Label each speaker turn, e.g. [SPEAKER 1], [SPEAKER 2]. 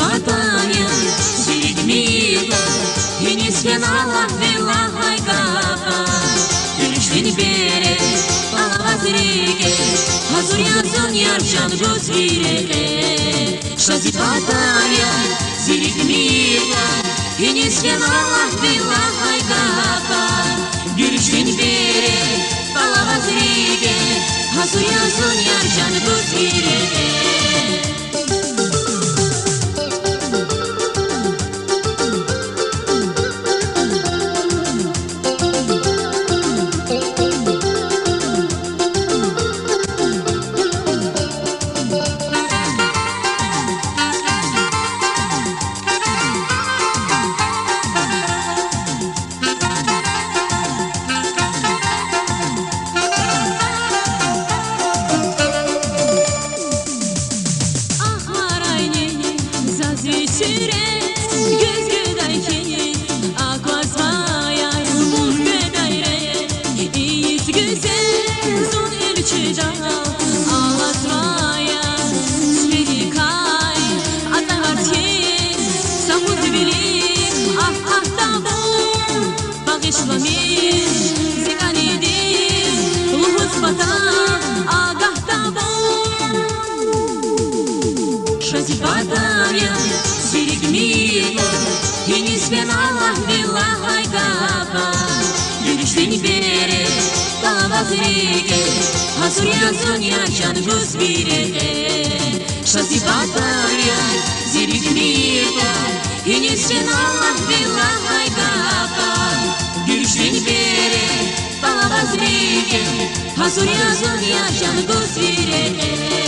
[SPEAKER 1] Созипатая с людьми, и не спинала вела хайкаха. Düştün bere, alazrike, hazır yarcan gözvireke. Созипатая с людьми, и не спинала вела хайкаха. Düştün bere, alazrike, hazır yarcan gözvireke. Созипатая с людьми, и не спинала вела хайкаха. Düştün bere, alazrike, hazır yarcan gözvireke. Созипатая с людьми, и не спинала вела хайкаха. Düştün bere, alazrike, hazır yarcan gözvireke.